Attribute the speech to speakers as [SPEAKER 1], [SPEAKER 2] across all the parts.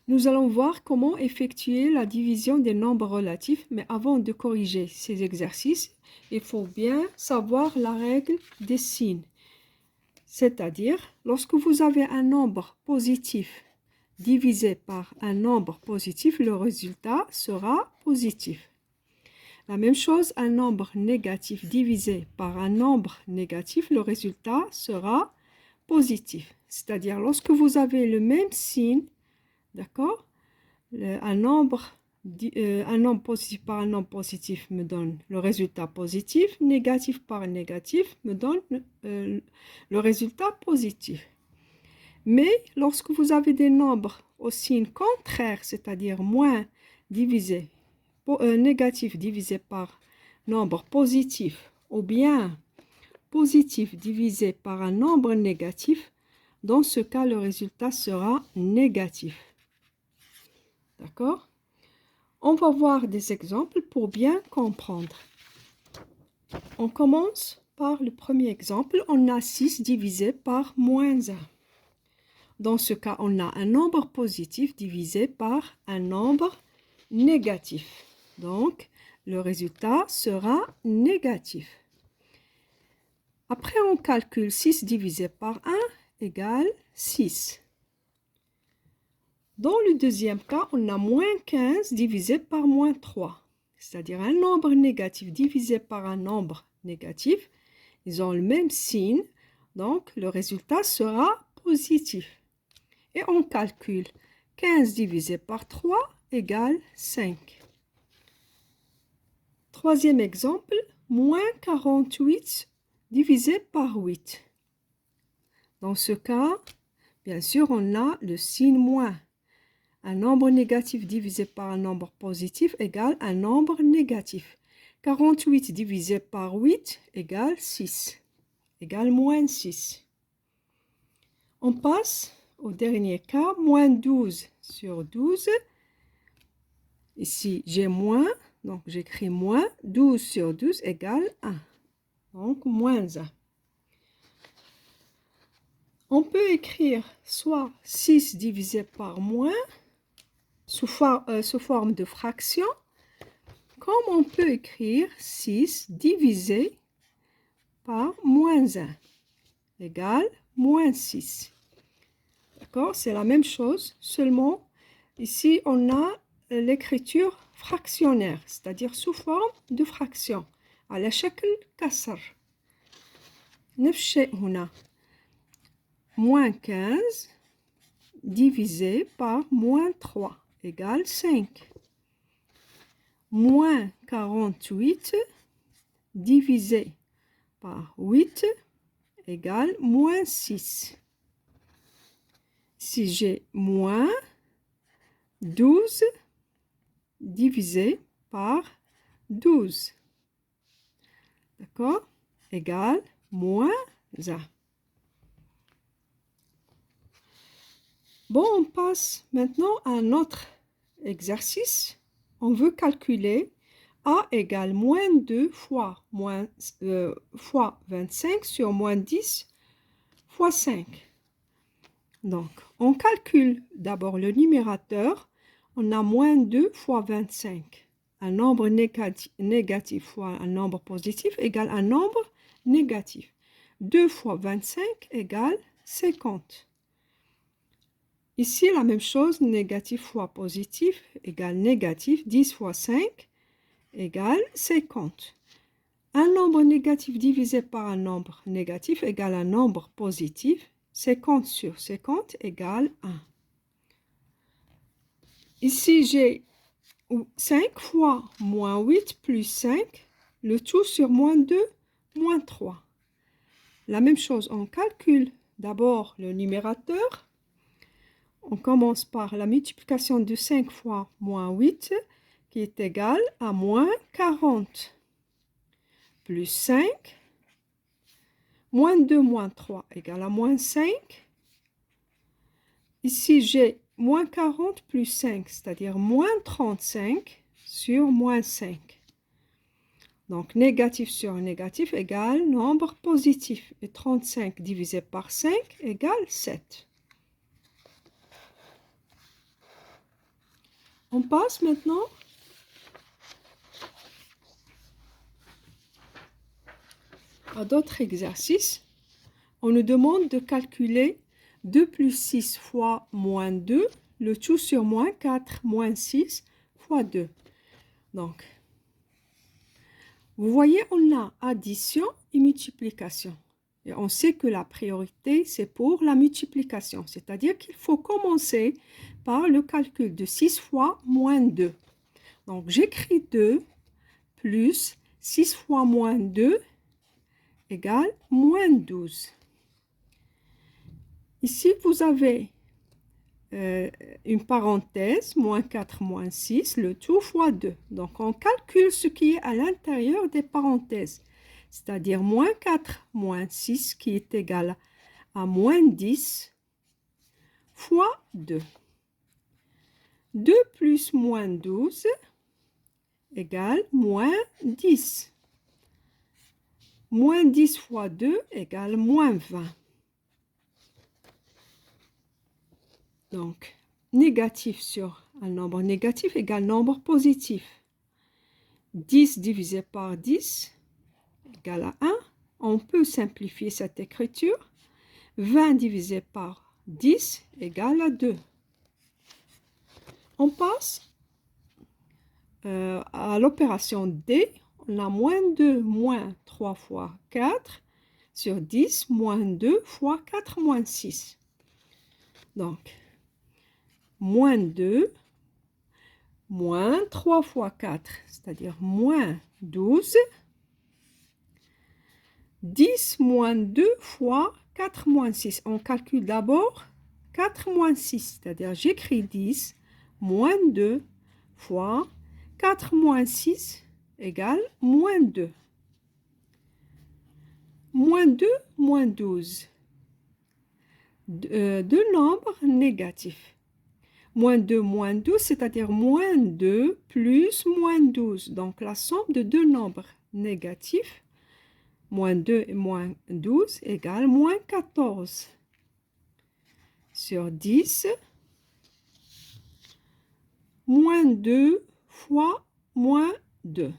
[SPEAKER 1] Nous allons voir comment effectuer la division des nombres relatifs, mais avant de corriger ces exercices, il faut bien savoir la règle des signes. C'est-à-dire, lorsque vous avez un nombre positif divisé par un nombre positif, le résultat sera positif. La même chose, un nombre négatif divisé par un nombre négatif, le résultat sera positif. C'est-à-dire, lorsque vous avez le même signe, d'accord, un nombre positif par un nombre positif me donne le résultat positif, négatif par négatif me donne le résultat positif. Mais lorsque vous avez des nombres au signe contraire, c'est-à-dire moins divisé, négatif divisé par nombre positif, ou bien positif divisé par un nombre négatif, dans ce cas, le résultat sera négatif. D'accord? On va voir des exemples pour bien comprendre. On commence par le premier exemple. On a 6 divisé par moins 1. Dans ce cas, on a un nombre positif divisé par un nombre négatif. Donc, le résultat sera négatif. Après, on calcule 6 divisé par 1 égale 6. Dans le deuxième cas, on a moins 15 divisé par moins 3. C'est-à-dire un nombre négatif divisé par un nombre négatif. Ils ont le même signe, donc le résultat sera positif. Et on calcule 15 divisé par 3 égale 5. Troisième exemple, moins 48 divisé par 8. Dans ce cas, bien sûr, on a le signe moins. Un nombre négatif divisé par un nombre positif égale un nombre négatif. 48 divisé par 8 égale 6, égale moins 6. On passe au dernier cas, moins 12 sur 12. Ici, j'ai moins, donc j'écris moins. 12 sur 12 égale 1, donc moins 1. On peut écrire soit 6 divisé par moins, sous forme de fraction, comme on peut écrire 6 divisé par moins 1 égale moins 6. D'accord? C'est la même chose, seulement ici on a l'écriture fractionnaire, c'est-à-dire sous forme de fraction. على شكل كسر. نفس الشيء هنا. Moins 15 divisé par moins 3 égale 5. Moins 48 divisé par 8 égale moins 6. Si j'ai moins 12 divisé par 12, d'accord, égale moins 1. Bon, on passe maintenant à un autre exercice. On veut calculer A égale moins 2 fois 25 sur moins 10 fois 5. Donc, on calcule d'abord le numérateur. On a moins 2 fois 25. Un nombre négatif fois un nombre positif égale un nombre négatif. 2 fois 25 égale 50. Ici, la même chose, négatif fois positif égale négatif. 10 fois 5 égale 50. Un nombre négatif divisé par un nombre négatif égale un nombre positif. 50 sur 50 égale 1. Ici, j'ai 5 fois moins 8 plus 5, le tout sur moins 2, moins 3. La même chose, on calcule d'abord le numérateur. On commence par la multiplication de 5 fois moins 8, qui est égal à moins 40, plus 5, moins 2, moins 3 égale à moins 5. Ici, j'ai moins 40 plus 5, c'est-à-dire moins 35 sur moins 5. Donc, négatif sur négatif égale nombre positif. Et 35 divisé par 5 égale 7. On passe maintenant à d'autres exercices. On nous demande de calculer 2 plus 6 fois moins 2, le tout sur moins 4 moins 6 fois 2. Donc, vous voyez, on a addition et multiplication. Et on sait que la priorité, c'est pour la multiplication. C'est-à-dire qu'il faut commencer par le calcul de 6 fois moins 2. Donc, j'écris 2 plus 6 fois moins 2 égale moins 12. Ici, vous avez une parenthèse, moins 4, moins 6, le tout fois 2. Donc, on calcule ce qui est à l'intérieur des parenthèses, c'est-à-dire moins 4, moins 6, qui est égal à moins 10 fois 2. 2 plus moins 12 égale moins 10. Moins 10 fois 2 égale moins 20. Donc, négatif sur un nombre négatif égale nombre positif. 10 divisé par 10 égale à 1. On peut simplifier cette écriture. 20 divisé par 10 égale à 2. On passe à l'opération D. On a moins 2 moins 3 fois 4 sur 10 moins 2 fois 4 moins 6. Donc, moins 2, moins 3 fois 4, c'est-à-dire moins 12. 10 moins 2 fois 4 moins 6. On calcule d'abord 4 moins 6, c'est-à-dire j'écris 10 moins 2 fois 4 moins 6 égale moins 2. Moins 2, moins 12. Deux nombres négatifs. Moins 2, moins 12, c'est-à-dire moins 2 plus moins 12. Donc, la somme de deux nombres négatifs, moins 2 et moins 12, égale moins 14. Sur 10, moins 2 fois moins 2.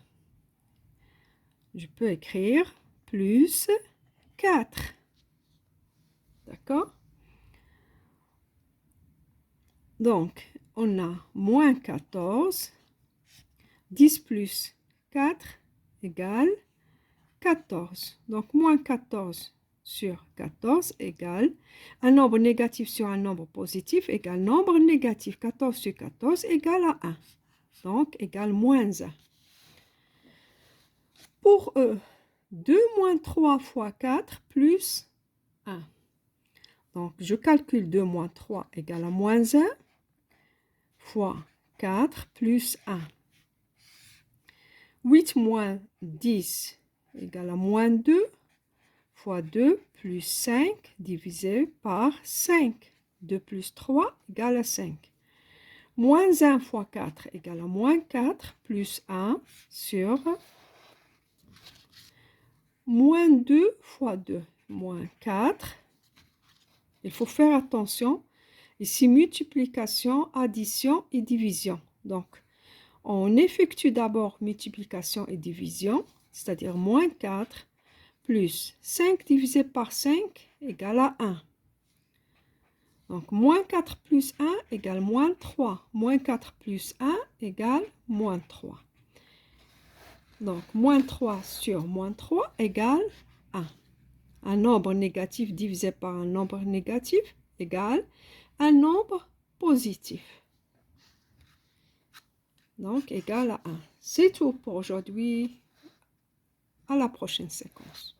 [SPEAKER 1] Je peux écrire plus 4. D'accord? Donc, on a moins 14. 10 plus 4 égale 14. Donc, moins 14 sur 14 égale un nombre négatif sur un nombre positif égale nombre négatif. 14 sur 14 égale à 1. Donc, égale moins 1. Pour eux, 2 moins 3 fois 4 plus 1. Donc, je calcule 2 moins 3 égale à moins 1 fois 4 plus 1. 8 moins 10 égale à moins 2 fois 2 plus 5 divisé par 5. 2 plus 3 égale à 5. Moins 1 fois 4 égale à moins 4 plus 1 sur moins 2 fois 2, moins 4. Il faut faire attention. Ici, multiplication, addition et division. Donc, on effectue d'abord multiplication et division, c'est-à-dire moins 4 plus 5 divisé par 5 égale à 1. Donc, moins 4 plus 1 égale moins 3. Moins 4 plus 1 égale moins 3. Donc, moins 3 sur moins 3 égale 1. Un nombre négatif divisé par un nombre négatif égale un nombre positif. Donc, égal à 1. C'est tout pour aujourd'hui. À la prochaine séquence.